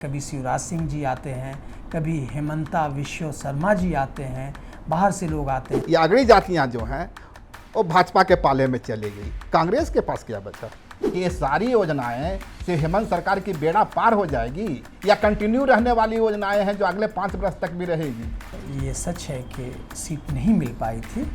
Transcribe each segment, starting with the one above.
कभी शिवराज सिंह जी आते हैं, कभी हेमंता विश्व शर्मा जी आते हैं, बाहर से लोग आते हैं। ये अगड़ी जातियां जो हैं वो भाजपा के पाले में चली गई। कांग्रेस के पास क्या बचा? ये सारी योजनाएं से हेमंत सरकार की बेड़ा पार हो जाएगी या कंटिन्यू रहने वाली योजनाएं हैं जो अगले 5 वर्ष तक भी रहेगी? ये सच है कि सीट नहीं मिल पाई थी।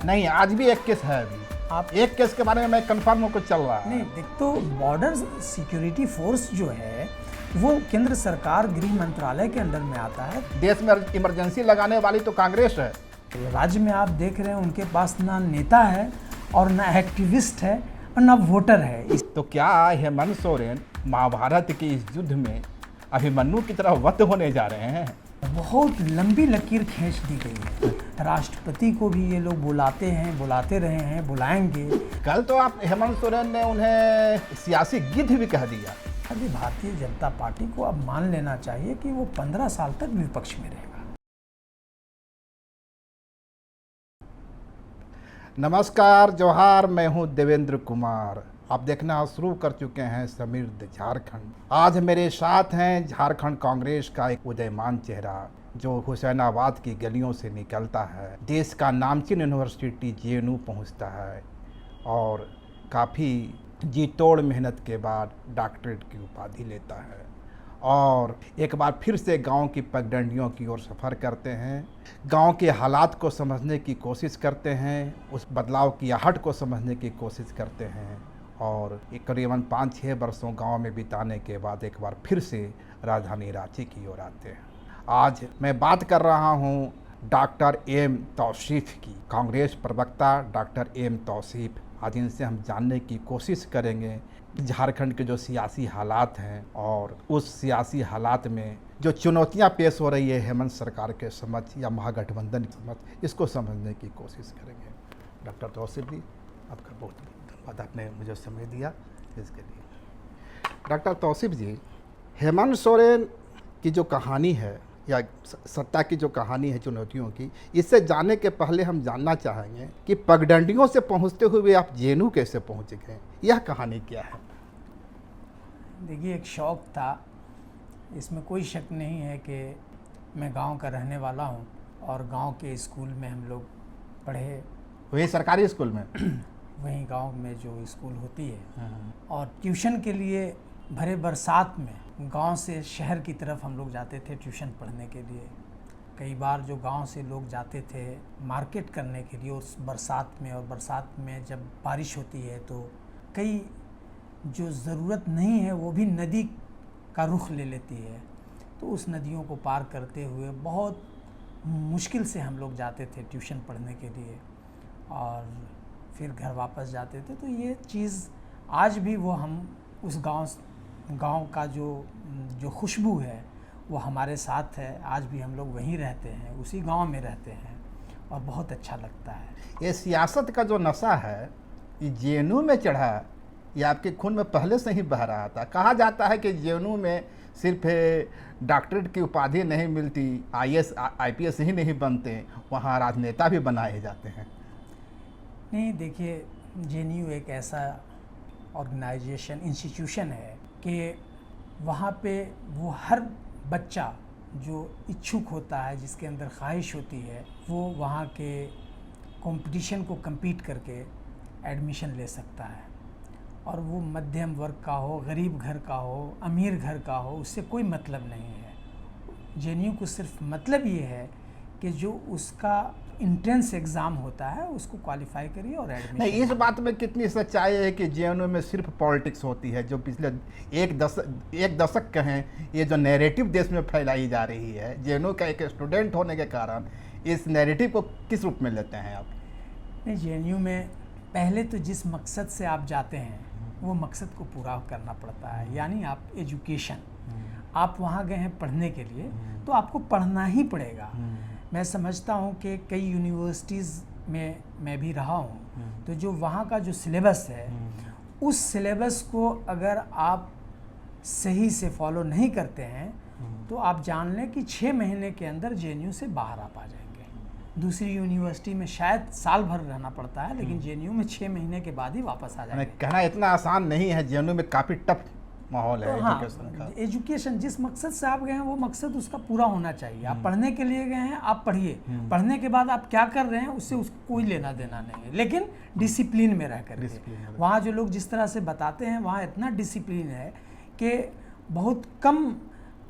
नहीं, आज भी एक केस है। अभी आप एक केस के बारे में मैं कंफर्म होकर चल रहा है। नहीं देख, तो बॉर्डर सिक्योरिटी फोर्स जो है वो केंद्र सरकार गृह मंत्रालय के अंडर में आता है। देश में इमरजेंसी लगाने वाली तो कांग्रेस है। राज्य में आप देख रहे हैं उनके पास ना नेता है और ना एक्टिविस्ट है और ना वोटर है। तो क्या हेमंत सोरेन महाभारत के इस युद्ध में अभिमन्यु की तरह वध होने जा रहे हैं? बहुत लंबी लकीर खींच दी गई है। राष्ट्रपति को भी ये लोग बुलाते हैं, बुलाते रहे हैं, बुलाएंगे। कल तो आप हेमंत सोरेन ने उन्हें सियासी गिद्ध भी कह दिया। अभी भारतीय जनता पार्टी को अब मान लेना चाहिए कि वो 15 साल तक विपक्ष में रहेगा। नमस्कार, जोहार, मैं हूं देवेंद्र कुमार। आप देखना शुरू कर चुके हैं समृद्ध झारखंड। आज मेरे साथ हैं झारखंड कांग्रेस का एक उदयमान चेहरा जो हुसैनाबाद की गलियों से निकलता है, देश का नामचीन यूनिवर्सिटी जेएनयू पहुंचता है और काफ़ी जी तोड़ मेहनत के बाद डॉक्टरेट की उपाधि लेता है और एक बार फिर से गांव की पगडंडियों की ओर सफ़र करते हैं, गांव के हालात को समझने की कोशिश करते हैं, उस बदलाव की आहट को समझने की कोशिश करते हैं और करीबन 5-6 वर्षों गांव में बिताने के बाद एक बार फिर से राजधानी रांची की ओर आते हैं। आज मैं बात कर रहा हूं डॉक्टर एम तौसीफ की। कांग्रेस प्रवक्ता डॉक्टर एम तौसीफ, आज इनसे हम जानने की कोशिश करेंगे झारखंड के जो सियासी हालात हैं और उस सियासी हालात में जो चुनौतियां पेश हो रही है हेमंत सरकार के समझ या महागठबंधन की समझ, इसको समझने की कोशिश करेंगे। डॉक्टर तौसीफ जी, आपका बहुत धन्यवाद, आपने मुझे समय दिया इसके लिए। डॉक्टर तौसीफ जी, हेमंत सोरेन की जो कहानी है या सत्ता की जो कहानी है चुनौतियों की, इससे जानने के पहले हम जानना चाहेंगे कि पगडंडियों से पहुंचते हुए आप जेएनयू कैसे पहुंच गए? यह कहानी क्या है? देखिए, एक शौक़ था, इसमें कोई शक नहीं है कि मैं गांव का रहने वाला हूं और गांव के स्कूल में हम लोग पढ़े। वही सरकारी स्कूल में? वहीं गांव में जो स्कूल होती है और ट्यूशन के लिए भरे बरसात में गांव से शहर की तरफ हम लोग जाते थे ट्यूशन पढ़ने के लिए। कई बार जो गांव से लोग जाते थे मार्केट करने के लिए उस बरसात में, और बरसात में जब बारिश होती है तो कई जो ज़रूरत नहीं है वो भी नदी का रुख ले लेती है, तो उस नदियों को पार करते हुए बहुत मुश्किल से हम लोग जाते थे ट्यूशन पढ़ने के लिए और फिर घर वापस जाते थे। तो ये चीज़ आज भी वो हम उस गांव का जो खुशबू है वो हमारे साथ है। आज भी हम लोग वहीं रहते हैं, उसी गांव में रहते हैं और बहुत अच्छा लगता है। ये सियासत का जो नशा है ये जेएनयू में चढ़ा, ये आपके खून में पहले से ही बह रहा था। कहा जाता है कि जेएनयू में सिर्फ डॉक्टरेट की उपाधि नहीं मिलती, आईएएस आईपीएस ही नहीं बनते, वहाँ राजनेता भी बनाए जाते हैं। नहीं, देखिए, जेएनयू एक ऐसा ऑर्गेनाइजेशन इंस्टीट्यूशन है कि वहाँ पे वो हर बच्चा जो इच्छुक होता है, जिसके अंदर ख्वाहिश होती है, वो वहाँ के कंपटीशन को compete करके एडमिशन ले सकता है। और वो मध्यम वर्ग का हो, गरीब घर का हो, अमीर घर का हो, उससे कोई मतलब नहीं है। जेएनयू को सिर्फ मतलब ये है कि जो उसका इंट्रेंस एग्ज़ाम होता है उसको क्वालिफाई करिए और एडमिशन। नहीं, इस बात में कितनी सच्चाई है कि जेएनयू में सिर्फ पॉलिटिक्स होती है, जो पिछले एक दशक कहें ये जो नैरेटिव देश में फैलाई जा रही है, जेएनयू का एक स्टूडेंट होने के कारण इस नैरेटिव को किस रूप में लेते हैं आप? नहीं, जेएनयू में पहले तो जिस मकसद से आप जाते हैं वो मकसद को पूरा करना पड़ता है, यानी आप एजुकेशन, आप वहाँ गए हैं पढ़ने के लिए तो आपको पढ़ना ही पड़ेगा। मैं समझता हूँ कि कई यूनिवर्सिटीज़ में मैं भी रहा हूँ, तो जो वहाँ का जो सिलेबस है उस सिलेबस को अगर आप सही से फॉलो नहीं करते हैं तो आप जान लें कि 6 महीने के अंदर जेएनयू से बाहर आप आ जाएंगे। दूसरी यूनिवर्सिटी में शायद साल भर रहना पड़ता है, लेकिन जेएनयू में 6 महीने के बाद ही वापस आ जाएंगे। कहना इतना आसान नहीं है, जेएनयू में काफ़ी टफ माहौल है तो हाँ, एजुकेशन का। एजुकेशन जिस मकसद से आप गए हैं वो मकसद उसका पूरा होना चाहिए। आप पढ़ने के लिए गए हैं, आप पढ़िए, पढ़ने के बाद आप क्या कर रहे हैं उससे उसको कोई लेना देना नहीं है, लेकिन डिसिप्लिन में रह कर। वहाँ जो लोग जिस तरह से बताते हैं वहाँ इतना डिसिप्लिन है कि बहुत कम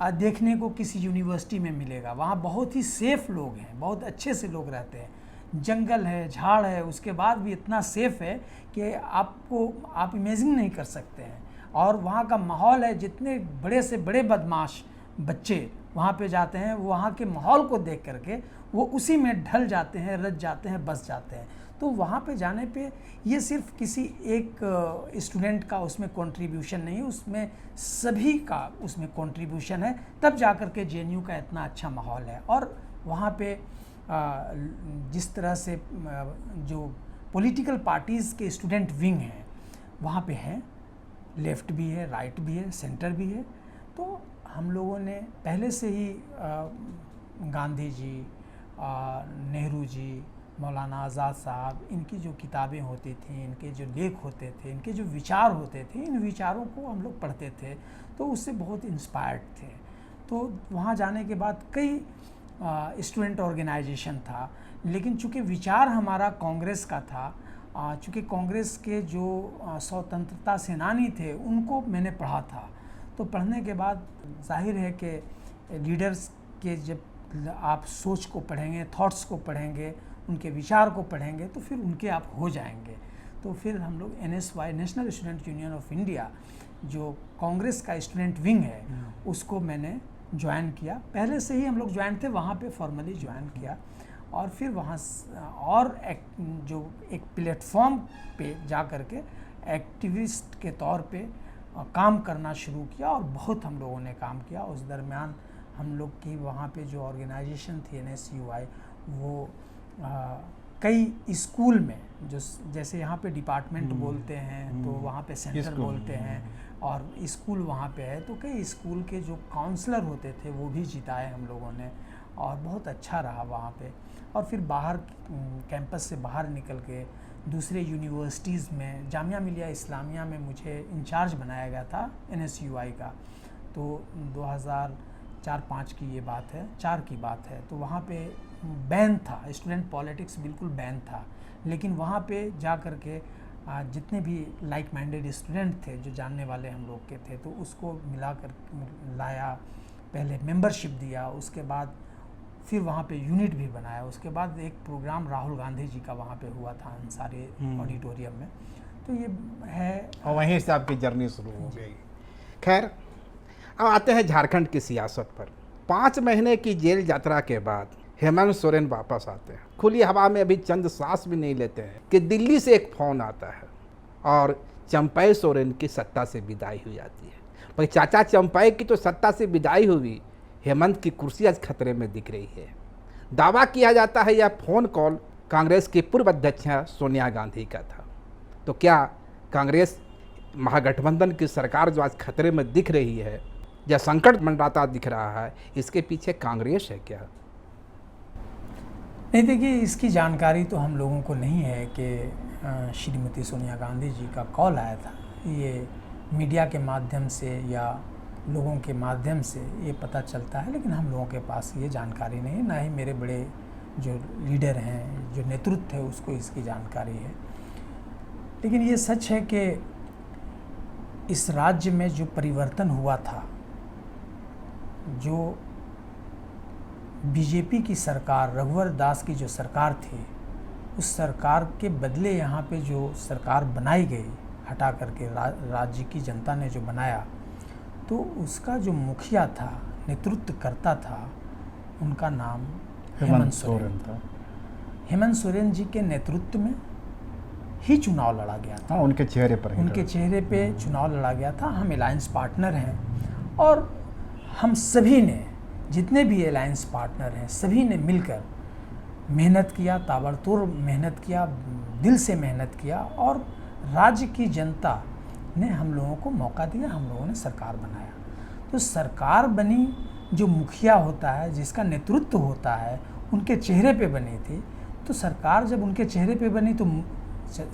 देखने को किसी यूनिवर्सिटी में मिलेगा। वहाँ बहुत ही सेफ लोग हैं, बहुत अच्छे से लोग रहते हैं, जंगल है, झाड़ है, उसके बाद भी इतना सेफ है कि आप इमेजिन नहीं कर सकते हैं। और वहाँ का माहौल है, जितने बड़े से बड़े बदमाश बच्चे वहाँ पे जाते हैं, वहाँ के माहौल को देख करके वो उसी में ढल जाते हैं, रच जाते हैं, बस जाते हैं। तो वहाँ पे जाने पे ये सिर्फ किसी एक स्टूडेंट का उसमें कंट्रीब्यूशन नहीं है, उसमें सभी का उसमें कंट्रीब्यूशन है, तब जा कर के जेएनयू का इतना अच्छा माहौल है। और वहाँ पे जिस तरह से जो पॉलिटिकल पार्टीज़ के स्टूडेंट विंग हैं वहाँ पे हैं, लेफ़्ट भी है, राइट भी है, सेंटर भी है। तो हम लोगों ने पहले से ही गांधी जी, नेहरू जी, मौलाना आज़ाद साहब, इनकी जो किताबें होती थी, इनके जो लेख होते थे, इनके जो विचार होते थे, इन विचारों को हम लोग पढ़ते थे तो उससे बहुत इंस्पायर्ड थे। तो वहाँ जाने के बाद कई स्टूडेंट ऑर्गेनाइजेशन था, लेकिन चूँकि विचार हमारा कांग्रेस का था, चूँकि कांग्रेस के जो स्वतंत्रता सेनानी थे उनको मैंने पढ़ा था, तो पढ़ने के बाद जाहिर है कि लीडर्स के जब आप सोच को पढ़ेंगे, थॉट्स को पढ़ेंगे, उनके विचार को पढ़ेंगे तो फिर उनके आप हो जाएंगे। तो फिर हम लोग NSY, national student union of India, जो कांग्रेस का स्टूडेंट विंग है, उसको मैंने ज्वाइन किया। पहले से ही हम लोग ज्वाइन थे, वहाँ पे फॉर्मली ज्वाइन किया और फिर वहाँ और जो एक प्लेटफॉर्म पे जा कर के एक्टिविस्ट के तौर पे काम करना शुरू किया और बहुत हम लोगों ने काम किया। उस दरमियान हम लोग की वहाँ पे जो ऑर्गेनाइजेशन थी NSUI, वो कई स्कूल में जो जैसे यहाँ पे डिपार्टमेंट बोलते हैं तो वहाँ पे सेंटर बोलते हैं, और स्कूल वहाँ पे है, तो कई स्कूल के जो काउंसलर होते थे वो भी जिताए हम लोगों ने और बहुत अच्छा रहा वहाँ पे। और फिर बाहर कैंपस से बाहर निकल के दूसरे यूनिवर्सिटीज़ में, जामिया मिलिया इस्लामिया में मुझे इंचार्ज बनाया गया था NSUI का। तो 2004-05 की ये बात है, 4 की बात है। तो वहाँ पे बैन था, स्टूडेंट पॉलिटिक्स बिल्कुल बैन था, लेकिन वहाँ पे जा कर के जितने भी लाइक माइंडेड स्टूडेंट थे, जो जानने वाले हम लोग के थे, तो उसको मिला कर लाया, पहले मेंबरशिप दिया, उसके बाद फिर वहाँ पे यूनिट भी बनाया। उसके बाद एक प्रोग्राम राहुल गांधी जी का वहाँ पे हुआ था अंसारी ऑडिटोरियम में। तो ये है, और वहीं से आपकी जर्नी शुरू हो गई। खैर, अब आते हैं झारखंड की सियासत पर। 5 महीने की जेल यात्रा के बाद हेमंत सोरेन वापस आते हैं। खुली हवा में अभी चंद सांस भी नहीं लेते हैं कि दिल्ली से एक फ़ोन आता है और चंपई सोरेन की सत्ता से विदाई हो जाती है। पर चाचा चंपई की तो सत्ता से विदाई हुई, हेमंत की कुर्सी आज खतरे में दिख रही है। दावा किया जाता है यह फ़ोन कॉल कांग्रेस की पूर्व अध्यक्षा सोनिया गांधी का था। तो क्या कांग्रेस महागठबंधन की सरकार जो आज खतरे में दिख रही है, या संकट मंडराता दिख रहा है, इसके पीछे कांग्रेस है क्या? नहीं, देखिए, इसकी जानकारी तो हम लोगों को नहीं है कि श्रीमती सोनिया गांधी जी का कॉल आया था। ये मीडिया के माध्यम से या लोगों के माध्यम से ये पता चलता है, लेकिन हम लोगों के पास ये जानकारी नहीं है, ना ही मेरे बड़े जो लीडर हैं, जो नेतृत्व है, उसको इसकी जानकारी है। लेकिन ये सच है कि इस राज्य में जो परिवर्तन हुआ था, जो बीजेपी की सरकार, रघुवर दास की जो सरकार थी, उस सरकार के बदले यहाँ पे जो सरकार बनाई गई, हटा करके राज्य की जनता ने जो बनाया, तो उसका जो मुखिया था, नेतृत्व करता था, उनका नाम हेमंत सोरेन था। हेमंत सोरेन जी के नेतृत्व में ही चुनाव लड़ा गया था। हाँ, उनके चेहरे पे चुनाव लड़ा गया था। हम अलायंस पार्टनर हैं और हम सभी ने, जितने भी अलायंस पार्टनर हैं, सभी ने मिलकर मेहनत किया, ताबड़तोड़ मेहनत किया, दिल से मेहनत किया, और राज्य की जनता ने हम लोगों को मौका दिया, हम लोगों ने सरकार बनाया। तो सरकार बनी, जो मुखिया होता है, जिसका नेतृत्व होता है, उनके चेहरे पे बनी थी। तो सरकार जब उनके चेहरे पे बनी तो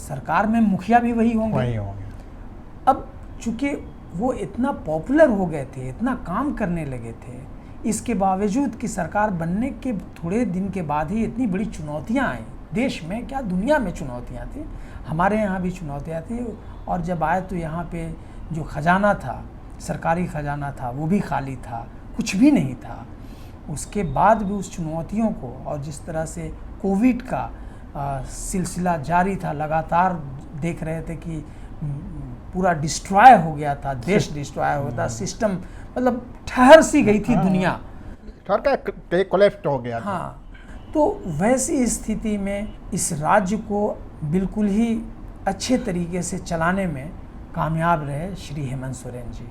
सरकार में मुखिया भी वही होंगे। अब चूँकि वो इतना पॉपुलर हो गए थे, इतना काम करने लगे थे, इसके बावजूद कि सरकार बनने के थोड़े दिन के बाद ही इतनी बड़ी चुनौतियां आई देश में, क्या दुनिया में चुनौतियां थी, हमारे यहाँ भी चुनौतियां थी। और जब आए तो यहाँ पे जो खजाना था, सरकारी खजाना था, वो भी खाली था, कुछ भी नहीं था। उसके बाद भी उस चुनौतियों को, और जिस तरह से कोविड का सिलसिला जारी था, लगातार देख रहे थे कि पूरा डिस्ट्रॉय हो गया था, देश डिस्ट्रॉय हो था, सिस्टम मतलब ठहर सी गई थी दुनिया, ठहर का कोलैप्स हो गया था। हाँ, तो वैसी स्थिति में इस राज्य को बिल्कुल ही अच्छे तरीके से चलाने में कामयाब रहे श्री हेमंत सोरेन जी।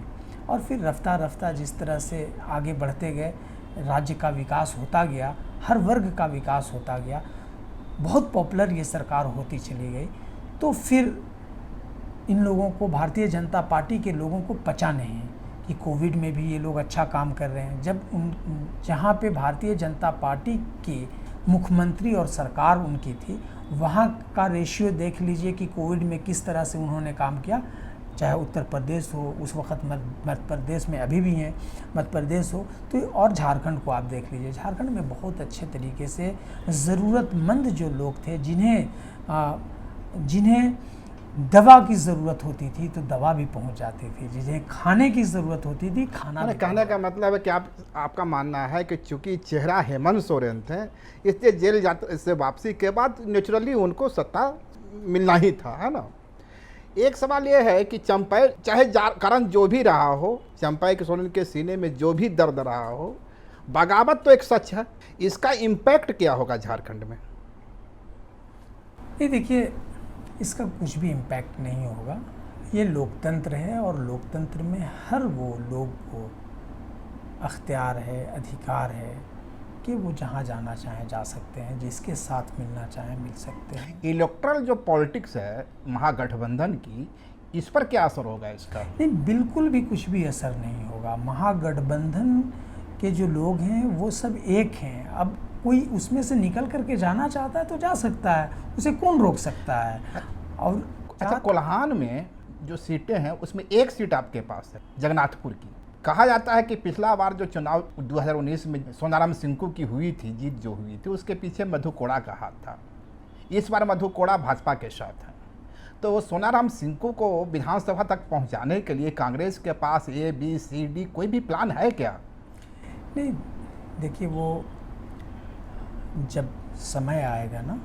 और फिर रफ्ता रफ्ता जिस तरह से आगे बढ़ते गए, राज्य का विकास होता गया, हर वर्ग का विकास होता गया, बहुत पॉपुलर ये सरकार होती चली गई। तो फिर इन लोगों को, भारतीय जनता पार्टी के लोगों को पचा नहीं कि कोविड में भी ये लोग अच्छा काम कर रहे हैं। जब जहाँ पे भारतीय जनता पार्टी की मुख्यमंत्री और सरकार उनकी थी, वहाँ का रेशियो देख लीजिए कि कोविड में किस तरह से उन्होंने काम किया, चाहे उत्तर प्रदेश हो, उस वक़्त मध्य प्रदेश में अभी भी हैं, मध्य प्रदेश हो तो, और झारखंड को आप देख लीजिए, झारखंड में बहुत अच्छे तरीके से ज़रूरतमंद जो लोग थे, जिन्हें दवा की ज़रूरत होती थी तो दवा भी पहुंच जाती थी, जिन्हें खाने की ज़रूरत होती थी खाना भी। कहने का मतलब है कि आपका मानना है कि चूंकि चेहरा हेमंत सोरेन थे, इसलिए जेल जाते से वापसी के बाद नेचुरली उनको सत्ता मिलना ही था, है ना। एक सवाल ये है कि चंपई, चाहे कारण जो भी रहा हो, चंपई के सोरेन के सीने में जो भी दर्द रहा हो, बगावत तो एक सच है, इसका इम्पैक्ट क्या होगा झारखंड में? ये देखिए, इसका कुछ भी इम्पैक्ट नहीं होगा। ये लोकतंत्र है और लोकतंत्र में हर वो लोग को अख्तियार है, अधिकार है कि वो जहाँ जाना चाहें जा सकते हैं, जिसके साथ मिलना चाहें मिल सकते हैं। इलेक्ट्रल जो पॉलिटिक्स है महागठबंधन की, इस पर क्या असर होगा इसका? नहीं, बिल्कुल भी कुछ भी असर नहीं होगा। महागठबंधन के जो लोग हैं वो सब एक हैं। अब कोई उसमें से निकल करके जाना चाहता है तो जा सकता है, उसे कौन रोक सकता है। और अच्छा, कोल्हान में जो सीटें हैं उसमें एक सीट आपके पास है, जगन्नाथपुर की। कहा जाता है कि पिछला बार जो चुनाव 2019 में सोनाराम सिंकू की हुई थी, जीत जो हुई थी, उसके पीछे मधु कोड़ा का हाथ था। इस बार मधु कोड़ा भाजपा के साथ है, तो सोनाराम सिंकू को विधानसभा तक पहुंचाने के लिए कांग्रेस के पास ABCD कोई भी प्लान है क्या? नहीं, देखिए, वो जब समय आएगा ना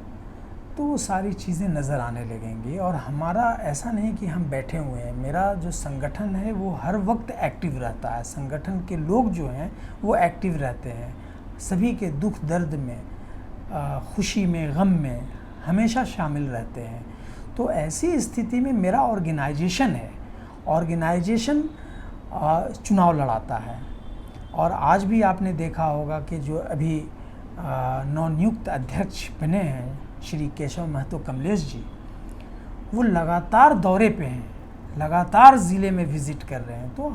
तो वो सारी चीज़ें नज़र आने लगेंगी। और हमारा ऐसा नहीं कि हम बैठे हुए हैं, मेरा जो संगठन है वो हर वक्त एक्टिव रहता है। संगठन के लोग जो हैं वो एक्टिव रहते हैं, सभी के दुख दर्द में, खुशी में, गम में हमेशा शामिल रहते हैं। तो ऐसी स्थिति में मेरा ऑर्गेनाइजेशन है, ऑर्गेनाइजेशन चुनाव लड़ाता है। और आज भी आपने देखा होगा कि जो अभी नवनियुक्त अध्यक्ष बने हैं श्री केशव महतो कमलेश जी, वो लगातार दौरे पे हैं, लगातार ज़िले में विज़िट कर रहे हैं। तो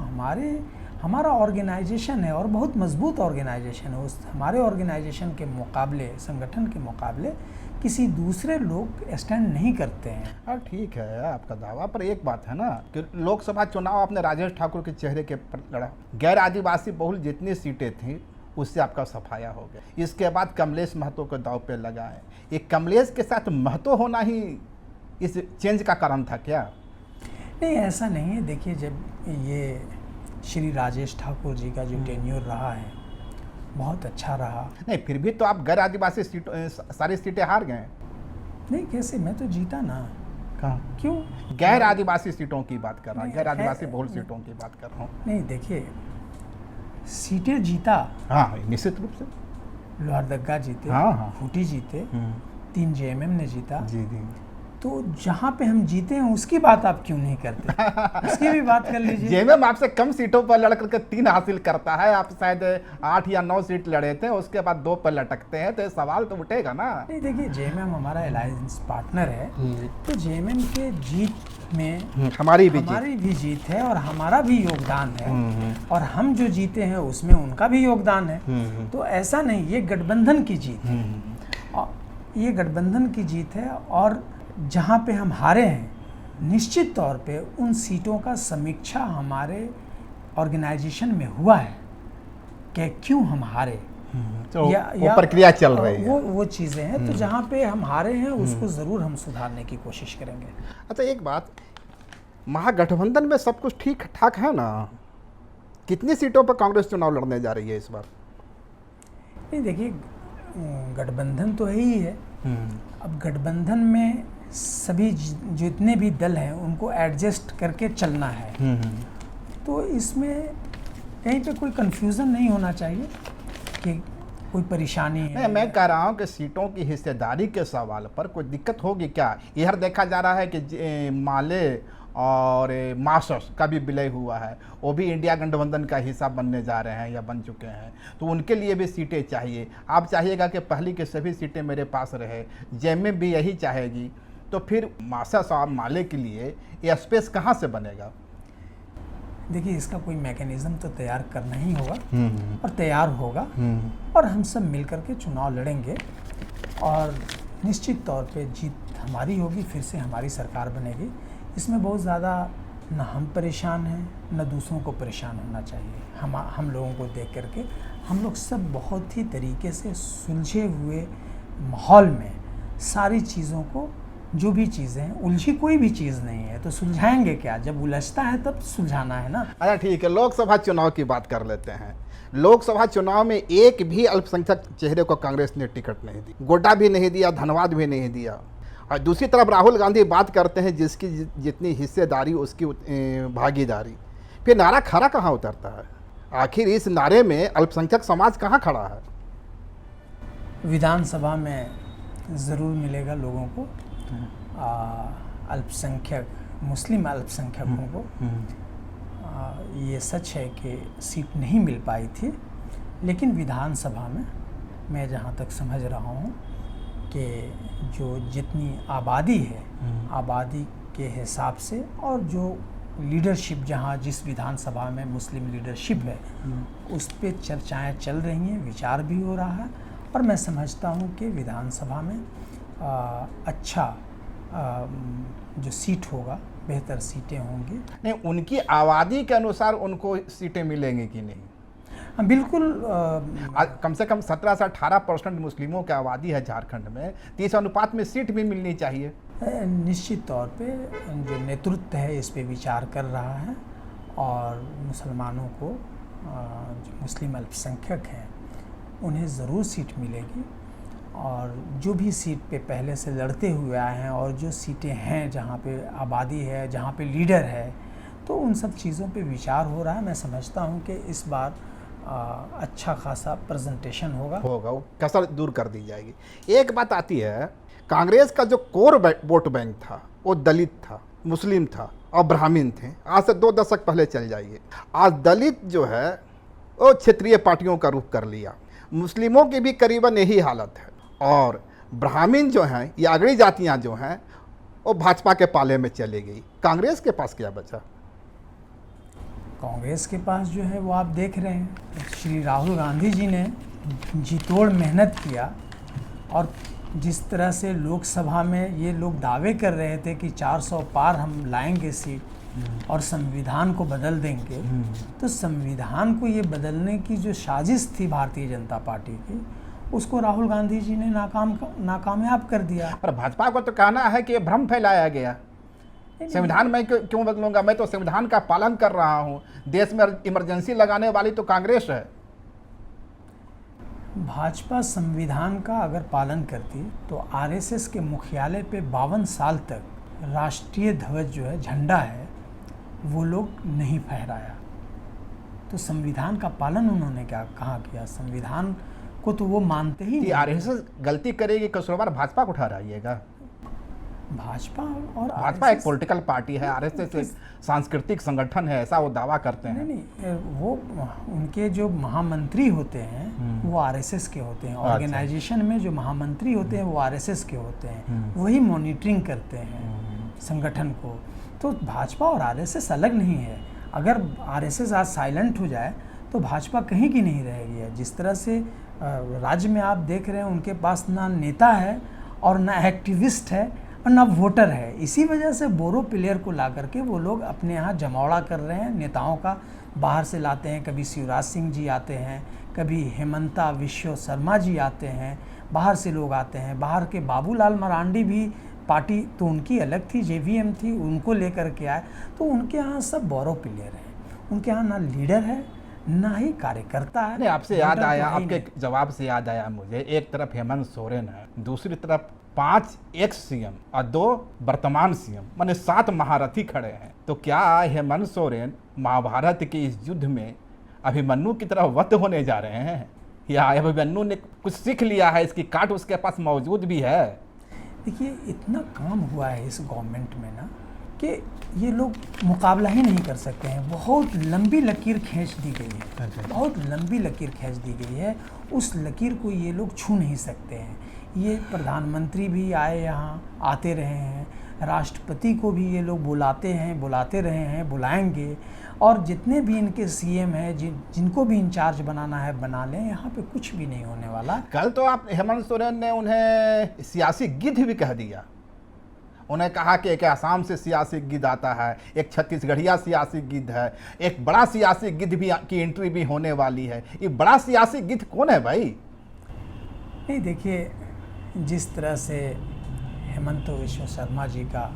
हमारा ऑर्गेनाइजेशन है और बहुत मजबूत ऑर्गेनाइजेशन है। उस हमारे ऑर्गेनाइजेशन के मुकाबले, संगठन के मुकाबले किसी दूसरे लोग स्टैंड नहीं करते हैं। हाँ, ठीक है आपका दावा, पर एक बात है ना कि लोकसभा चुनाव आपने राजेश ठाकुर के चेहरे के पर लड़ा, गैर आदिवासी बहुल जितनी सीटें थी उससे आपका सफाया हो गया। इसके बाद कमलेश महतो को दाव पे लगाए। ये कमलेश के साथ महतो होना ही इस चेंज का कारण था क्या? नहीं, ऐसा नहीं है। देखिए, जब ये श्री राजेश ठाकुर जी का जो टेन्योर रहा है बहुत अच्छा रहा। नहीं, फिर भी तो आप गैर आदिवासी सीटों सारी सीटें हार गए। नहीं, कैसे? मैं तो जीता ना। कहाँ? क्यों? गैर आदिवासी सीटों की बात कर रहा हूँ, गैर आदिवासी बहुल सीटों की बात कर रहा हूँ। नहीं, देखिए, सीटें जीता। हाँ, निश्चित रूप से। लोहरदगा जीते, हाँ, खूंटी जीते, 3 JMM ने जीता। जी जी। तो जहाँ पे हम जीते हैं उसकी बात आप क्यों नहीं करते? उसकी भी बात कर लीजिए। JMM आपसे कम सीटों पर लड़ करके 3 हासिल करता है, आप शायद 8 या 9 सीट लड़े थे, उसके बाद 2 पर लटकते हैं, तो सवाल तो उठेगा ना। नहीं, देखिए, JMM हमारा अलायंस पार्टनर है, तो JMM के जीत में हमारी भी जीत है और हमारा भी योगदान है। और हम जो जीते हैं उसमें उनका भी योगदान है। तो ऐसा नहीं, ये गठबंधन की जीत है, ये गठबंधन की जीत है। और जहाँ पे हम हारे हैं निश्चित तौर पे उन सीटों का समीक्षा हमारे ऑर्गेनाइजेशन में हुआ है कि क्यों हम हारे, तो वो प्रक्रिया चल रही है। वो चीज़ें हैं। तो जहाँ पे हम हारे हैं उसको ज़रूर हम सुधारने की कोशिश करेंगे। अच्छा, एक बात, महागठबंधन में सब कुछ ठीक ठाक है ना? कितनी सीटों पर कांग्रेस चुनाव लड़ने जा रही है इस बार? नहीं, देखिए, गठबंधन तो है ही है। अब गठबंधन में सभी जितने भी दल हैं उनको एडजस्ट करके चलना है। तो इसमें कहीं पे कोई कंफ्यूजन नहीं होना चाहिए कि कोई परेशानी है। नहीं, मैं कह रहा हूँ कि सीटों की हिस्सेदारी के सवाल पर कोई दिक्कत होगी क्या? इधर देखा जा रहा है कि माले और मार्शस का भी विलय हुआ है, वो भी इंडिया गठबंधन का हिस्सा बनने जा रहे हैं या बन चुके हैं, तो उनके लिए भी सीटें चाहिए। आप चाहिएगा कि पहली की सभी सीटें मेरे पास रहे, जेएमएम भी यही चाहेगी, तो फिर मार्शस और माले के लिए ये स्पेस कहाँ से बनेगा? देखिए, इसका कोई मैकेनिज्म तो तैयार करना ही होगा और तैयार होगा, और हम सब मिल करके चुनाव लड़ेंगे और निश्चित तौर पे जीत हमारी होगी, फिर से हमारी सरकार बनेगी। इसमें बहुत ज़्यादा न हम परेशान हैं न दूसरों को परेशान होना चाहिए। हम लोगों को देख करके हम लोग सब बहुत ही तरीके से सुलझे हुए माहौल में सारी चीज़ों को, जो भी चीज़ें हैं, उलझी कोई भी चीज़ नहीं है तो सुलझाएंगे क्या? जब उलझता है तब सुलझाना है ना। अच्छा, ठीक है, लोकसभा चुनाव की बात कर लेते हैं। लोकसभा चुनाव में एक भी अल्पसंख्यक चेहरे को कांग्रेस ने टिकट नहीं दी, गोड्डा भी नहीं दिया, धनबाद भी नहीं दिया। और दूसरी तरफ राहुल गांधी बात करते हैं जिसकी जितनी हिस्सेदारी उसकी भागीदारी, फिर नारा खरा कहाँ उतरता है? आखिर इस नारे में अल्पसंख्यक समाज कहाँ खड़ा है? विधानसभा में ज़रूर मिलेगा लोगों को, अल्पसंख्यक मुस्लिम अल्पसंख्यकों को। ये सच है कि सीट नहीं मिल पाई थी, लेकिन विधानसभा में मैं जहाँ तक समझ रहा हूँ कि जो जितनी आबादी है, आबादी के हिसाब से, और जो लीडरशिप जहाँ जिस विधानसभा में मुस्लिम लीडरशिप है उस पे चर्चाएं चल रही हैं, विचार भी हो रहा है, और मैं समझता हूँ कि विधानसभा में अच्छा जो सीट होगा, बेहतर सीटें होंगी। नहीं, उनकी आबादी के अनुसार उनको सीटें मिलेंगी कि नहीं? बिल्कुल। कम से कम 17 से 18% मुस्लिमों की आबादी है झारखंड में, तो इस अनुपात में सीट भी मिलनी चाहिए। निश्चित तौर पे जो नेतृत्व है इस पे विचार कर रहा है, और मुसलमानों को, जो मुस्लिम अल्पसंख्यक हैं, उन्हें ज़रूर सीट मिलेगी। और जो भी सीट पे पहले से लड़ते हुए आए हैं, और जो सीटें हैं जहाँ पे आबादी है, जहाँ पे लीडर है, तो उन सब चीज़ों पे विचार हो रहा है। मैं समझता हूँ कि इस बार अच्छा खासा प्रेजेंटेशन होगा, वो कसर दूर कर दी जाएगी। एक बात आती है, कांग्रेस का जो कोर वोट बैंक था वो दलित था, मुस्लिम था और ब्राह्मण थे। आज से 2 दशक पहले चल जाइए, आज दलित जो है वो क्षेत्रीय पार्टियों का रुख कर लिया, मुस्लिमों की भी करीबन यही हालत है, और ब्राह्मण जो हैं या अगड़ी जातियाँ जो हैं वो भाजपा के पाले में चली गई। कांग्रेस के पास क्या बचा? कांग्रेस के पास जो है वो आप देख रहे हैं, श्री राहुल गांधी जी ने जी तोड़ मेहनत किया, और जिस तरह से लोकसभा में ये लोग दावे कर रहे थे कि 400 पार हम लाएंगे सीट और संविधान को बदल देंगे, तो संविधान को ये बदलने की जो साजिश थी भारतीय जनता पार्टी की, उसको राहुल गांधी जी ने नाकामयाब कर दिया। पर भाजपा को तो कहना है कि ये भ्रम फैलाया गया, संविधान मैं क्यों बदलूंगा, मैं तो संविधान का पालन कर रहा हूं, देश में इमरजेंसी लगाने वाली तो कांग्रेस है। भाजपा संविधान का अगर पालन करती तो आरएसएस के मुख्यालय पे 52 साल तक राष्ट्रीय ध्वज जो है, झंडा है, वो लोग नहीं फहराया। तो संविधान का पालन उन्होंने कहाँ किया? संविधान को तो वो मानते ही नहीं। आरएसएस गलती करेगी, कसूरवार भाजपा को ठहराइएगा? भाजपा एक पॉलिटिकल पार्टी है, आरएसएस एक सांस्कृतिक संगठन है, ऐसा वो दावा करते हैं। नहीं, वो उनके जो महामंत्री होते हैं वो आरएसएस के होते हैं, ऑर्गेनाइजेशन में जो महामंत्री होते हैं वो आरएसएस के होते हैं, वही मॉनिटरिंग करते हैं संगठन को। तो भाजपा और आरएसएस अलग नहीं है। अगर आरएसएस आज साइलेंट हो जाए तो भाजपा कहीं की नहीं रहेगी। जिस तरह से राज्य में आप देख रहे हैं, उनके पास ना नेता है और ना एक्टिविस्ट है, और न वोटर है। इसी वजह से बोरो प्लेयर को ला करके वो लोग अपने यहाँ जमावड़ा कर रहे हैं। नेताओं का बाहर से लाते हैं, कभी शिवराज सिंह जी आते हैं, कभी हेमंता विश्व शर्मा जी आते हैं, बाहर से लोग आते हैं। बाहर के बाबूलाल मरांडी भी, पार्टी तो उनकी अलग थी, JVM थी, उनको लेकर के आए। तो उनके यहाँ सब बोरो प्लेयर हैं, उनके यहाँ ना लीडर है ना ही कार्यकर्ता है। नहीं, आपसे याद वोटर आया, तो है ही आपके नहीं। जवाब से याद आया मुझे, एक तरफ हेमंत सोरेन है, दूसरी तरफ 5 एक्स CM और 2 वर्तमान CM, माने 7 महारथी खड़े हैं। तो क्या हेमंत सोरेन महाभारत के इस युद्ध में अभिमन्यु की तरह वध होने जा रहे हैं, या अभिमन्यु ने कुछ सीख लिया है, इसकी काट उसके पास मौजूद भी है? देखिए, इतना काम हुआ है इस गवर्नमेंट में ना कि ये लोग मुकाबला ही नहीं कर सकते हैं। बहुत लंबी लकीर खींच दी गई है, बहुत लंबी लकीर खींच दी गई है। उस लकीर को ये लोग छू नहीं सकते हैं। ये प्रधानमंत्री भी आए, यहाँ आते रहे हैं, राष्ट्रपति को भी ये लोग बुलाते हैं, बुलाते रहे हैं, बुलाएंगे। और जितने भी इनके CM हैं, जिनको भी इंचार्ज बनाना है बना लें, यहाँ पे कुछ भी नहीं होने वाला। कल तो आप हेमंत सोरेन ने उन्हें सियासी गिद्ध भी कह दिया। उन्हें कहा कि एक आसाम से सियासी गिद्ध आता है, एक छत्तीसगढ़िया सियासी गिद्ध है, एक बड़ा सियासी गिद्ध भी की एंट्री भी होने वाली है। ये बड़ा सियासी गिद्ध कौन है भाई? नहीं, देखिए, जिस तरह से हेमंत विश्व शर्मा जी का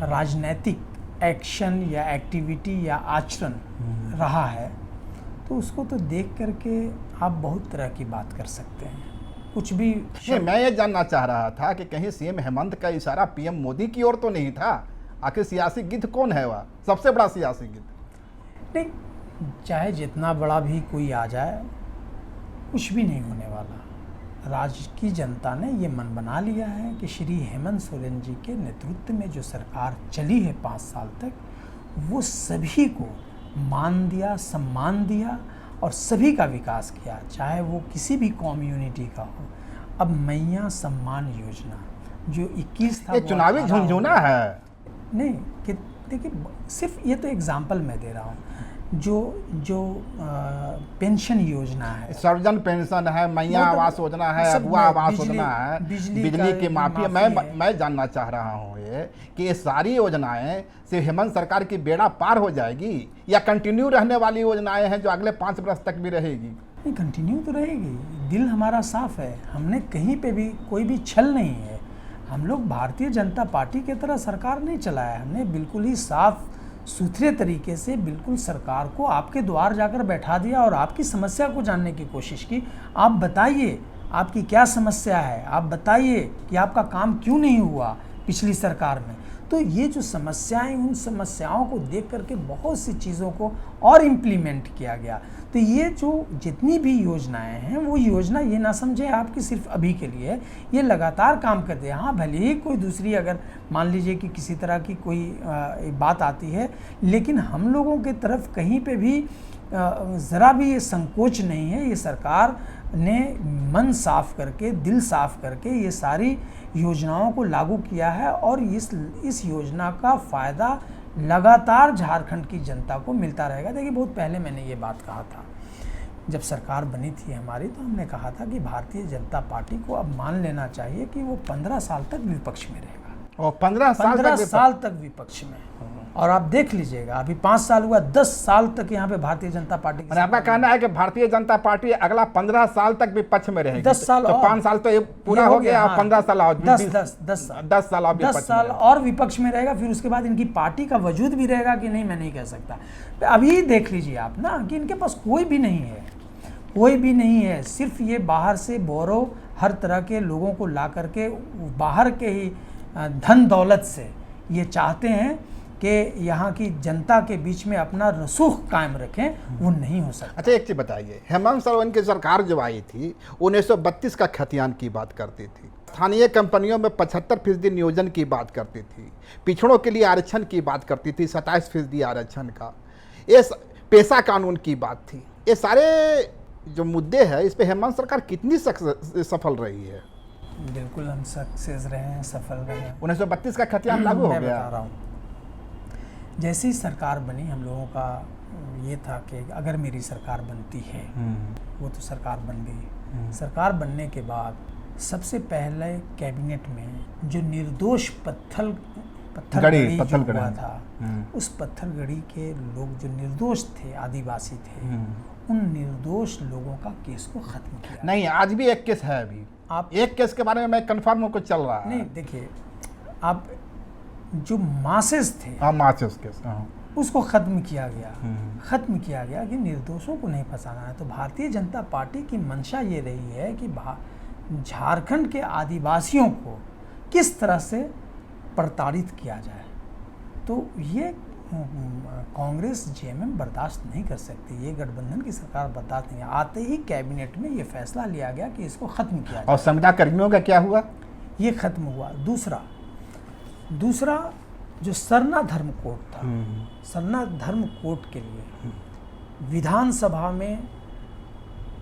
राजनैतिक एक्शन या एक्टिविटी या आचरण रहा है, तो उसको तो देख करके आप बहुत तरह की बात कर सकते हैं। कुछ भी नहीं, मैं ये जानना चाह रहा था कि कहीं CM हेमंत का इशारा PM मोदी की ओर तो नहीं था? आखिर सियासी गिद्ध कौन है वह सबसे बड़ा सियासी गिद्ध? नहीं, चाहे जितना बड़ा भी कोई आ जाए, कुछ भी नहीं होने वाला। राज्य की जनता ने ये मन बना लिया है कि श्री हेमंत सोरेन जी के नेतृत्व में जो सरकार चली है 5 साल तक, वो सभी को मान दिया, सम्मान दिया और सभी का विकास किया, चाहे वो किसी भी कम्युनिटी का हो। अब मैया सम्मान योजना जो 21 था, ये चुनावी झुंझुना है। नहीं, कि देखिए, सिर्फ ये तो एग्जाम्पल मैं दे रहा हूँ। जो पेंशन योजना है, सर्वजन पेंशन है, मैया वो तो आवास योजना है, सब अगुआ आवास बिजली- योजना है, बिजली बिजली का की माफी है। माफी है। मैं जानना चाह रहा हूँ ये कि ये सारी योजनाएं सिर्फ हेमंत सरकार की बेड़ा पार हो जाएगी, या कंटिन्यू रहने वाली योजनाएं हैं जो अगले 5 वर्ष तक भी रहेगी? नहीं, कंटिन्यू तो रहेगी। दिल हमारा साफ है, हमने कहीं पे भी कोई भी छल नहीं है। हम लोग भारतीय जनता पार्टी की तरह सरकार नहीं चलाया, हमने बिल्कुल ही साफ सुथरे तरीके से बिल्कुल सरकार को आपके द्वार जाकर बैठा दिया और आपकी समस्या को जानने की कोशिश की। आप बताइए आपकी क्या समस्या है, आप बताइए कि आपका काम क्यों नहीं हुआ पिछली सरकार में। तो ये जो समस्याएं, उन समस्याओं को देख करके बहुत सी चीज़ों को और इम्प्लीमेंट किया गया। तो ये जो जितनी भी योजनाएं हैं, वो योजना ये ना समझे आपकी सिर्फ अभी के लिए, ये लगातार काम करते हैं। हाँ, भले ही कोई दूसरी अगर मान लीजिए कि किसी तरह की कोई बात आती है, लेकिन हम लोगों के तरफ कहीं पे भी ज़रा भी ये संकोच नहीं है। ये सरकार ने मन साफ करके, दिल साफ करके ये सारी योजनाओं को लागू किया है और इस योजना का फ़ायदा लगातार झारखंड की जनता को मिलता रहेगा। देखिए, बहुत पहले मैंने ये बात कहा था, जब सरकार बनी थी हमारी, तो हमने कहा था कि भारतीय जनता पार्टी को अब मान लेना चाहिए कि वो 15 साल तक विपक्ष में रहेगा। और 15 साल तक विपक्ष में। और आप देख लीजिएगा, अभी 5 साल हुआ, 10 साल तक यहाँ पे भारतीय जनता पार्टी की आपका कहना है कि भारतीय जनता पार्टी अगला 15 साल तक विपक्ष में रहेगी? 10 साल तो और 5 साल तो ये पूरा हो गया, हाँ, 15 साल और 10 साल और विपक्ष में रहेगा। फिर उसके बाद इनकी पार्टी का वजूद भी रहेगा कि नहीं, मैं नहीं कह सकता। अभी देख लीजिए आप ना कि इनके पास कोई भी नहीं है, कोई भी नहीं है। सिर्फ ये बाहर से बोरो हर तरह के लोगों को ला करके बाहर के ही धन दौलत से ये चाहते हैं कि यहाँ की जनता के बीच में अपना रसूख कायम रखें, वो नहीं हो सकता। अच्छा, एक चीज़ बताइए, हेमंत सोरेन की सरकार जो आई थी 1932 का खतियान की बात करती थी, स्थानीय कंपनियों में 75% नियोजन की बात करती थी, पिछड़ों के लिए आरक्षण की बात करती थी, 27% आरक्षण का, ये पेशा कानून की बात थी। ये सारे जो मुद्दे हैं, इस पे हेमंत सरकार कितनी सफल रही है? बिल्कुल हम सक्सेस रहे हैं, सफल रहे हैं। 1932 का खतियान लागू हो मैं गया। बता रहा हूँ, जैसे ही सरकार बनी, हम लोगों का ये था कि अगर मेरी सरकार बनती है, वो तो सरकार बन गई। सरकार बनने के बाद सबसे पहले कैबिनेट में जो निर्दोष गढ़ी, पत्थरगड़ी जो पत्थरगड़ी। हुआ था, उस पत्थरगड़ी के लोग जो निर्दोष थे, आदिवासी थे, उन निर्दोष लोगों का केस को खत्म किया। नहीं, आज भी एक केस है। अभी आप एक केस के बारे में मैं कंफर्म को चल रहा है। नहीं, देखिए, आप जो मासेस थे, हाँ, मार्चेस केस, हाँ। उसको ख़त्म किया गया। ख़त्म किया गया कि निर्दोषों को नहीं फंसाना है। तो भारतीय जनता पार्टी की मंशा ये रही है कि झारखंड के आदिवासियों को किस तरह से प्रताड़ित किया जाए। तो ये कांग्रेस जेएमएम बर्दाश्त नहीं कर सकती, ये गठबंधन की सरकार बर्दाश्त नहीं। आते ही कैबिनेट में ये फैसला लिया गया कि इसको ख़त्म किया जाए। और संविदा कर्मियों का क्या हुआ? ये ख़त्म हुआ। दूसरा जो सरना धर्म कोड था, सरना धर्म कोड के लिए विधानसभा में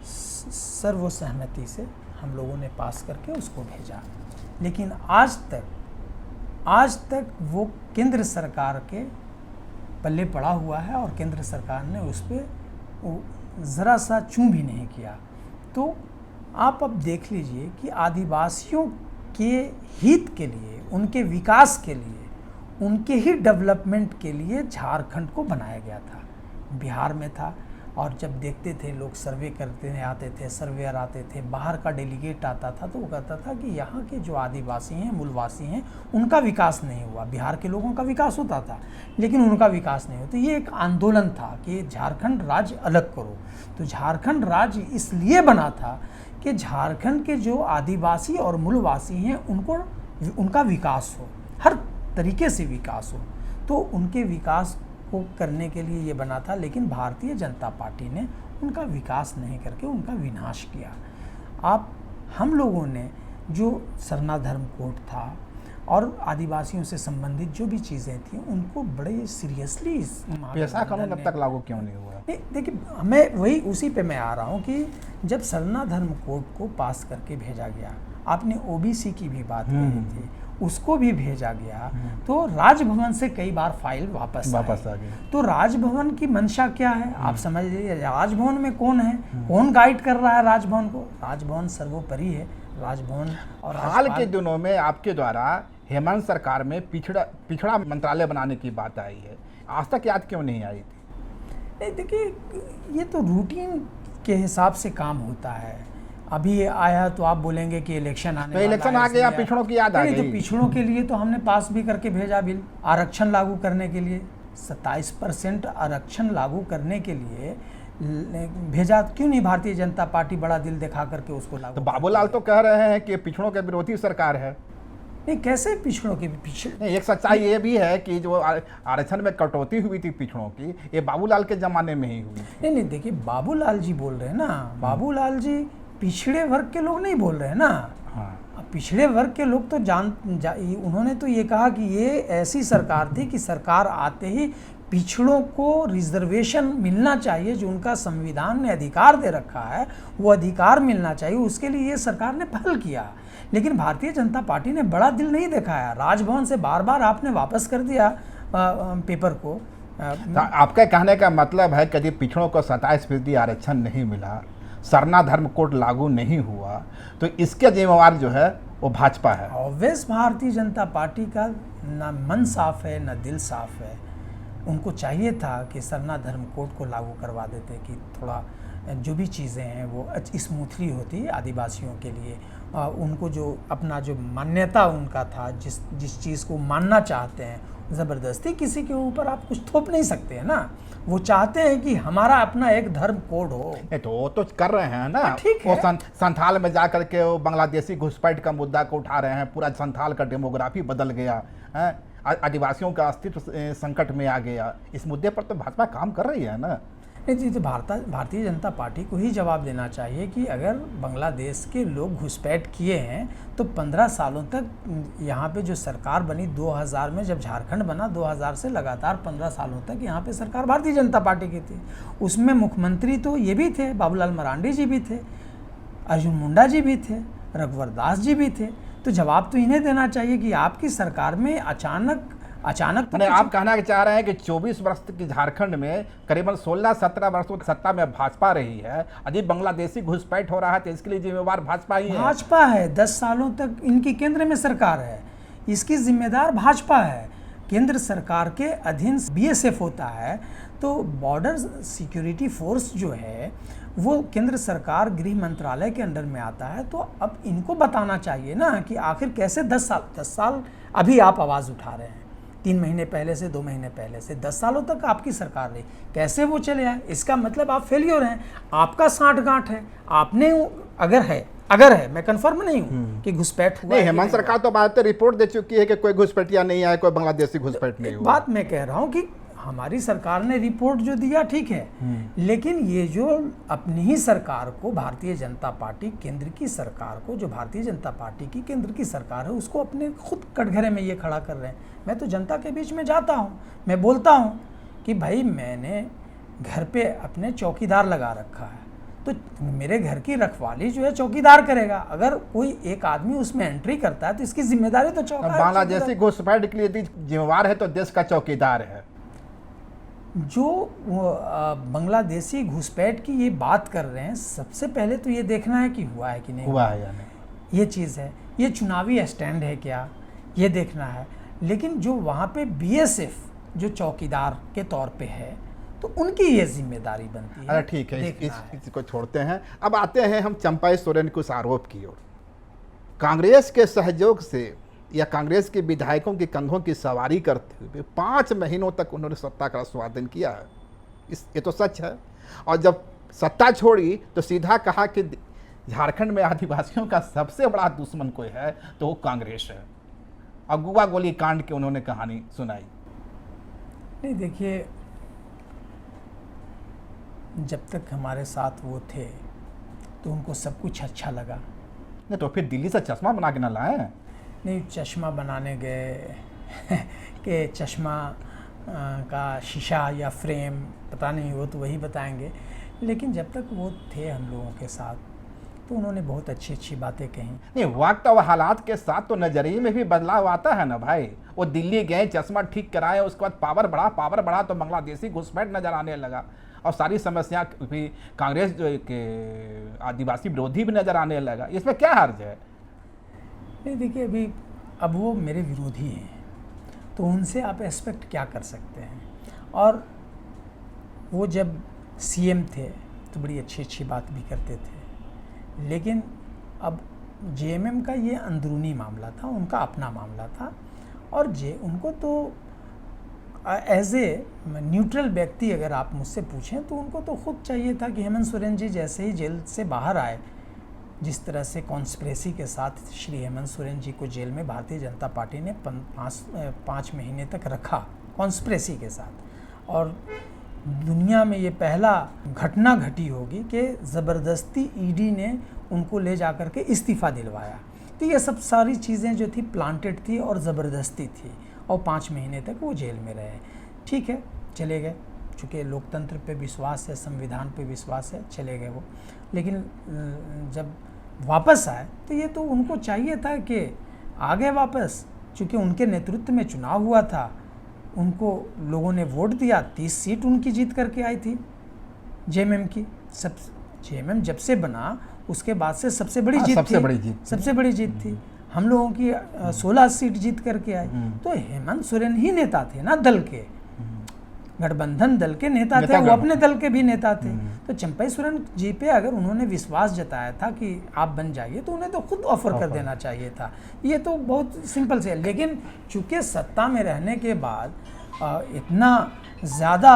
सर्वसहमति से हम लोगों ने पास करके उसको भेजा, लेकिन आज तक वो केंद्र सरकार के पल्ले पड़ा हुआ है और केंद्र सरकार ने उस पर ज़रा सा चूं भी नहीं किया। तो आप अब देख लीजिए कि आदिवासियों के हित के लिए, उनके विकास के लिए, उनके ही डेवलपमेंट के लिए झारखंड को बनाया गया था। बिहार में था, और जब देखते थे लोग सर्वे करते आते थे, सर्वेयर आते थे, बाहर का डेलीगेट आता था, तो वो कहता था कि यहाँ के जो आदिवासी हैं, मूलवासी हैं, उनका विकास नहीं हुआ। बिहार के लोगों का विकास होता था लेकिन उनका विकास नहीं होता। ये एक आंदोलन था कि झारखंड राज्य अलग करो। तो झारखंड राज्य इसलिए बना था कि झारखंड के जो आदिवासी और मूलवासी हैं उनका विकास हो, हर तरीके से विकास हो। तो उनके विकास को करने के लिए ये बना था, लेकिन भारतीय जनता पार्टी ने उनका विकास नहीं करके उनका विनाश किया। हम लोगों ने जो सरना धर्म कोड था और आदिवासियों से संबंधित जो भी चीज़ें थी उनको बड़े सीरियसली पेशा कानून अब तक लागू क्यों नहीं हुआ? नहीं, देखिए, हमें वही उसी पे मैं आ रहा हूँ कि जब सरना धर्म कोड को पास करके भेजा गया, आपने ओबीसी की भी बात कही थी, उसको भी भेजा गया, तो राजभवन से कई बार फाइल वापस आ गई। तो राजभवन की मंशा क्या है आप समझ लीजिए। राजभवन में कौन है, कौन गाइड कर रहा है राजभवन को? राजभवन सर्वोपरि है। राजभवन और हाल के दिनों में आपके द्वारा हेमंत सरकार में पिछड़ा मंत्रालय बनाने की बात आई है, आज तक याद क्यों नहीं आई थी? नहीं, देखिए, ये तो रूटीन के हिसाब से काम होता है। अभी आया तो आप बोलेंगे कि इलेक्शन आने वाला है, इलेक्शन आ गया, पिछड़ों की याद आ गई। तो पिछड़ों के लिए तो हमने पास भी करके भेजा बिल, आरक्षण लागू करने के लिए 27% आरक्षण लागू करने के लिए भेजा। क्यों नहीं भारतीय जनता पार्टी बड़ा दिल दिखा करके उसको लागू? तो बाबूलाल तो कह रहे हैं कि पिछड़ों के विरोधी सरकार है। नहीं, कैसे पिछड़ों के पीछे? नहीं, एक सच्चाई ये भी है कि जो आरक्षण में कटौती हुई थी पिछड़ों की, ये बाबूलाल के जमाने में ही हुई। नहीं, देखिए, बाबूलाल जी बोल रहे हैं ना, बाबूलाल जी पिछड़े वर्ग के लोग नहीं बोल रहे हैं ना। हाँ। पिछड़े वर्ग के लोग तो उन्होंने तो ये कहा कि ये ऐसी सरकार थी कि सरकार आते ही पिछड़ों को रिजर्वेशन मिलना चाहिए, जो उनका संविधान ने अधिकार दे रखा है वो अधिकार मिलना चाहिए, उसके लिए ये सरकार ने पहल किया। लेकिन भारतीय जनता पार्टी ने बड़ा दिल नहीं दिखाया। राजभवन से बार बार आपने वापस कर दिया पेपर को। आपका कहने का मतलब है कि यदि पिछड़ों को 27% आरक्षण नहीं मिला, सरना धर्म कोड लागू नहीं हुआ, तो इसके जिम्मेवार जो है वो भाजपा है। ऑब्वियस भारतीय जनता पार्टी का ना मन साफ है ना दिल साफ है। उनको चाहिए था कि सरना धर्म कोड को लागू करवा देते कि थोड़ा जो भी चीज़ें हैं वो स्मूथली होती आदिवासियों के लिए। उनको जो अपना जो मान्यता उनका था, जिस चीज़ को मानना चाहते हैं, ज़बरदस्ती किसी के ऊपर आप कुछ थोप नहीं सकते हैं ना। वो चाहते हैं कि हमारा अपना एक धर्म कोड हो। तो वो तो कर रहे हैं ना। ठीक है। वो संथाल में जाकर के वो बांग्लादेशी घुसपैठ का मुद्दा को उठा रहे हैं, पूरा संथाल का डेमोग्राफी बदल गया है, आदिवासियों का अस्तित्व संकट में आ गया। इस मुद्दे पर तो भाजपा काम कर रही है ना। नहीं, तो भारतीय जनता पार्टी को ही जवाब देना चाहिए कि अगर बांग्लादेश के लोग घुसपैठ किए हैं तो 15 सालों तक यहाँ पे जो सरकार बनी 2000 में, जब झारखंड बना 2000 से लगातार 15 सालों तक यहाँ पे सरकार भारतीय जनता पार्टी की थी। उसमें मुख्यमंत्री तो ये भी थे, बाबूलाल मरांडी जी भी थे, अर्जुन मुंडा जी भी थे, रघुवर दास जी भी थे। तो जवाब तो इन्हें देना चाहिए कि आपकी सरकार में अचानक अचानक तो मैंने कुछ- आप कहना चाह रहे हैं कि 24 वर्ष की झारखंड में करीबन 16-17 वर्षों की सत्ता में भाजपा रही है, यदि बांग्लादेशी घुसपैठ हो रहा है तो इसके लिए जिम्मेवार भाजपा ही है। भाजपा है, 10 सालों तक इनकी केंद्र में सरकार है, इसकी जिम्मेदार भाजपा है। केंद्र सरकार के अधीन बीएसएफ होता है, तो बॉर्डर सिक्योरिटी फोर्स जो है वो केंद्र सरकार गृह मंत्रालय के अंडर में आता है। तो अब इनको बताना चाहिए ना कि आखिर कैसे 10 साल अभी आप आवाज़ उठा रहे हैं, 3 महीने पहले से, 2 महीने पहले से, 10 सालों तक आपकी सरकार रही, कैसे वो चले आए? इसका मतलब आप फेलियर हैं, आपका साठगांठ है, आपने अगर है, मैं कंफर्म नहीं हूँ कि घुसपैठ हुआ नहीं, है कि हेमंत नहीं सरकार तो बात रिपोर्ट दे चुकी है कि कोई घुसपैठिया नहीं आया, कोई बांग्लादेशी घुसपैठ नहीं एक हुआ। बात मैं कह रहा हूँ कि हमारी सरकार ने रिपोर्ट जो दिया ठीक है, लेकिन ये जो अपनी ही सरकार को, भारतीय जनता पार्टी केंद्र की सरकार को, जो भारतीय जनता पार्टी की केंद्र की सरकार है, उसको अपने खुद कटघरे में ये खड़ा कर रहे हैं। मैं तो जनता के बीच में जाता हूँ, मैं बोलता हूँ कि भाई मैंने घर पे अपने चौकीदार लगा रखा है, तो मेरे घर की रखवाली जो है चौकीदार करेगा। अगर कोई एक आदमी उसमें एंट्री करता है तो इसकी जिम्मेदारी तो बांग्लादेशी घुसपैठ के लिए यदि जिम्मेवार है तो देश का चौकीदार है। जो बांग्लादेशी घुसपैठ की ये बात कर रहे हैं, सबसे पहले तो ये देखना है कि हुआ है कि नहीं हुआ है या नहीं, ये चीज़ है। ये चुनावी स्टैंड है क्या, ये देखना है। लेकिन जो वहाँ पे बीएसएफ जो चौकीदार के तौर पे है, तो उनकी ये जिम्मेदारी बनती है। अरे ठीक है, इसको छोड़ते हैं। अब आते हैं हम चंपाई सोरेन के उस आरोप की ओर। कांग्रेस के सहयोग से या कांग्रेस के विधायकों के कंधों की सवारी करते हुए 5 महीनों तक उन्होंने सत्ता का स्वाधीन किया है, ये तो सच है। और जब सत्ता छोड़ी तो सीधा कहा कि झारखंड में आदिवासियों का सबसे बड़ा दुश्मन कोई है तो वो कांग्रेस है। अगुआ गोली कांड की उन्होंने कहानी सुनाई। नहीं, देखिए, जब तक हमारे साथ वो थे तो उनको सब कुछ अच्छा लगा। नहीं तो फिर दिल्ली से चश्मा बना के ना लाए? नहीं, चश्मा बनाने गए कि चश्मा का शीशा या फ्रेम पता नहीं, वो तो वही बताएंगे। लेकिन जब तक वो थे हम लोगों के साथ तो उन्होंने बहुत अच्छी अच्छी बातें कही। नहीं, वक्त और हालात के साथ तो नजरिए में भी बदलाव आता है ना भाई। वो दिल्ली गए, चश्मा ठीक कराए, उसके बाद पावर बढ़ा तो बांग्लादेशी घुसपैठ नजर आने लगा और सारी समस्या भी कांग्रेस जो के आदिवासी विरोधी भी नजर आने लगा। इसमें क्या हर्ज है? नहीं, देखिए, अब वो मेरे विरोधी हैं तो उनसे आप एक्सपेक्ट क्या कर सकते हैं। और वो जब सीएम थे तो बड़ी अच्छी अच्छी बात भी करते थे, लेकिन अब जेएमएम का ये अंदरूनी मामला था, उनका अपना मामला था। और उनको तो एज ए न्यूट्रल व्यक्ति अगर आप मुझसे पूछें तो उनको तो खुद चाहिए था कि हेमंत सोरेन जी जैसे ही जेल से बाहर आए, जिस तरह से कॉन्स्पिरेसी के साथ श्री हेमंत सोरेन जी को जेल में भारतीय जनता पार्टी ने 5 महीने तक रखा कॉन्स्पिरेसी के साथ, और दुनिया में ये पहला घटना घटी होगी कि ज़बरदस्ती ईडी ने उनको ले जा कर के इस्तीफ़ा दिलवाया। तो ये सब सारी चीज़ें जो थी प्लांटेड थी और ज़बरदस्ती थी, और 5 महीने तक वो जेल में रहे। ठीक है, चले गए, चूँकि लोकतंत्र पे विश्वास है, संविधान पे विश्वास है, चले गए वो। लेकिन जब वापस आए तो ये तो उनको चाहिए था कि आ गए वापस, चूँकि उनके नेतृत्व में चुनाव हुआ था, उनको लोगों ने वोट दिया, 30 सीट उनकी जीत करके आई थी जेएमएम की। जेएमएम जब से बना उसके बाद से सबसे बड़ी जीत थी। हम लोगों की 16 सीट जीत करके आए। तो हेमंत सोरेन ही नेता थे ना दल के, गठबंधन दल के नेता थे, वो अपने दल के भी नेता थे। तो चंपाई सोरेन जी पे अगर उन्होंने विश्वास जताया था कि आप बन जाइए तो उन्हें तो खुद ऑफर कर देना चाहिए था। ये तो बहुत सिंपल से है। लेकिन चूँकि सत्ता में रहने के बाद इतना ज़्यादा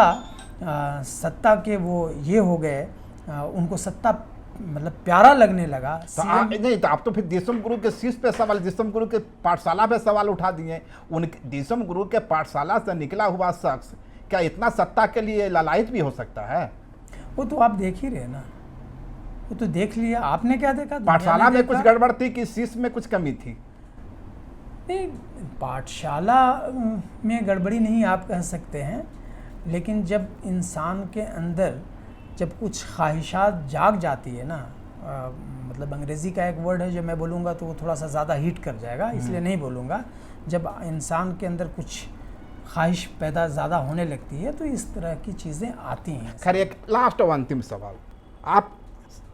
सत्ता के वो ये हो गए, उनको सत्ता मतलब प्यारा लगने लगा। तो नहीं तो आप तो फिर देशम गुरु के शीश पे सवाल, देशम गुरु के पाठशाला पे सवाल उठा दिए। उनके देशम गुरु के पाठशाला से निकला हुआ शख्स क्या इतना सत्ता के लिए लालायित भी हो सकता है? वो तो आप देख ही रहे ना, वो तो देख लिया। आपने क्या देखा? पाठशाला में कुछ गड़बड़ थी कि शीश में कुछ कमी थी? नहीं, पाठशाला में गड़बड़ी नहीं आप कह सकते हैं, लेकिन जब इंसान के अंदर जब कुछ ख्वाहिशात जाग जाती है ना, मतलब अंग्रेज़ी का एक वर्ड है जो मैं बोलूँगा तो वो थोड़ा सा ज़्यादा हीट कर जाएगा, इसलिए नहीं बोलूँगा। जब इंसान के अंदर कुछ ख्वाहिश पैदा ज़्यादा होने लगती है, तो इस तरह की चीज़ें आती हैं। खैर, एक लास्ट और अंतिम सवाल, आप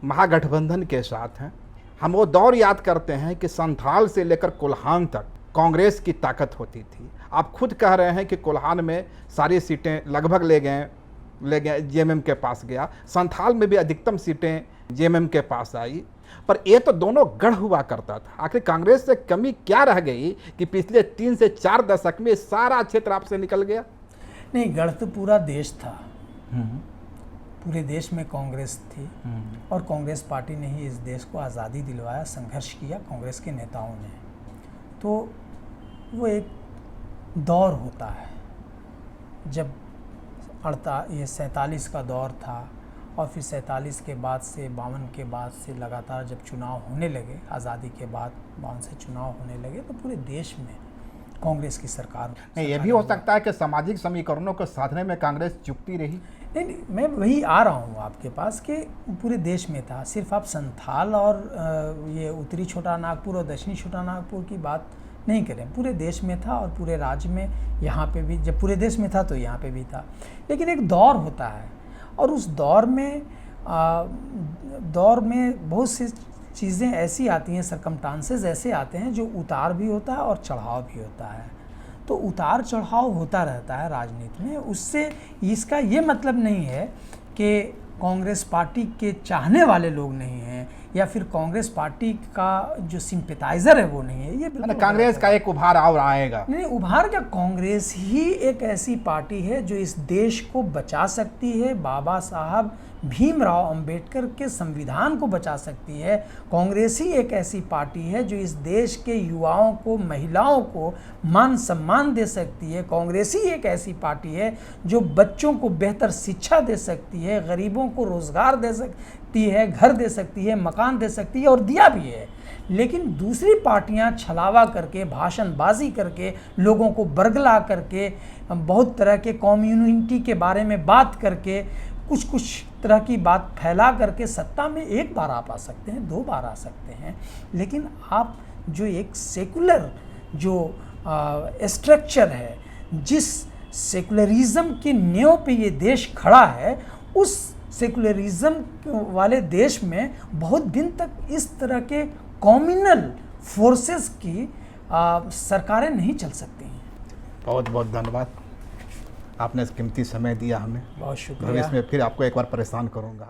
महागठबंधन के साथ हैं, हम वो दौर याद करते हैं कि संथाल से लेकर कोल्हान तक कांग्रेस की ताकत होती थी। आप खुद कह रहे हैं कि कोल्हान में सारी सीटें लगभग ले गए जेएमएम के पास गया, संथाल में भी अधिकतम सीटें जेएमएम के पास आई, पर ये तो दोनों गढ़ हुआ करता था। आखिर कांग्रेस से कमी क्या रह गई कि पिछले 3 से 4 दशक में सारा क्षेत्र आपसे निकल गया? नहीं, गढ़ तो पूरा देश था, पूरे देश में कांग्रेस थी और कांग्रेस पार्टी ने ही इस देश को आज़ादी दिलवाया, संघर्ष किया कांग्रेस के नेताओं ने। तो वो एक दौर होता है, जब 47 का दौर था और फिर 47 के बाद से 52 के बाद से लगातार जब चुनाव होने लगे, आज़ादी के बाद 52 से चुनाव होने लगे, तो पूरे देश में कांग्रेस की सरकार। नहीं, ये भी हो सकता है कि सामाजिक समीकरणों को साधने में कांग्रेस चुकती रही। नहीं, मैं वही आ रहा हूँ आपके पास कि पूरे देश में था। सिर्फ आप संथाल और ये उत्तरी छोटा नागपुर और दक्षिणी छोटा नागपुर की बात नहीं करें, पूरे देश में था और पूरे राज्य में, यहाँ पे भी जब पूरे देश में था तो यहाँ पे भी था। लेकिन एक दौर होता है और उस दौर में बहुत सी चीज़ें ऐसी आती हैं, सरकमस्टांसेस ऐसे आते हैं जो उतार भी होता है और चढ़ाव भी होता है। तो उतार चढ़ाव होता रहता है राजनीति में। उससे इसका ये मतलब नहीं है कि कांग्रेस पार्टी के चाहने वाले लोग नहीं हैं या फिर कांग्रेस पार्टी का जो सिंपैथाइजर है वो नहीं है। ये बिल्कुल कांग्रेस का एक उभार और आएगा। नहीं, उभार क्या, कांग्रेस ही एक ऐसी पार्टी है जो इस देश को बचा सकती है, बाबा साहब भीमराव अंबेडकर के संविधान को बचा सकती है। कांग्रेस ही एक ऐसी पार्टी है जो इस देश के युवाओं को, महिलाओं को मान सम्मान दे सकती है। कांग्रेस ही एक ऐसी पार्टी है जो बच्चों को बेहतर शिक्षा दे सकती है, गरीबों को रोजगार दे सकती है, घर दे सकती है, मकान दे सकती है और दिया भी है। लेकिन दूसरी पार्टियां छलावा करके, भाषणबाजी करके, लोगों को बरगला करके, बहुत तरह के कम्युनिटी के बारे में बात करके, कुछ तरह की बात फैला करके सत्ता में एक बार आप आ सकते हैं, 2 बार आ सकते हैं, लेकिन आप जो एक सेकुलर जो स्ट्रक्चर है, जिस सेकुलरिज्म की नींव पे ये देश खड़ा है, उस सेकुलरिज्म वाले देश में बहुत दिन तक इस तरह के कम्युनल फोर्सेस की सरकारें नहीं चल सकती हैं। बहुत बहुत धन्यवाद, आपने कीमती समय दिया हमें। बहुत शुक्रिया। भविष्य में फिर आपको एक बार परेशान करूंगा।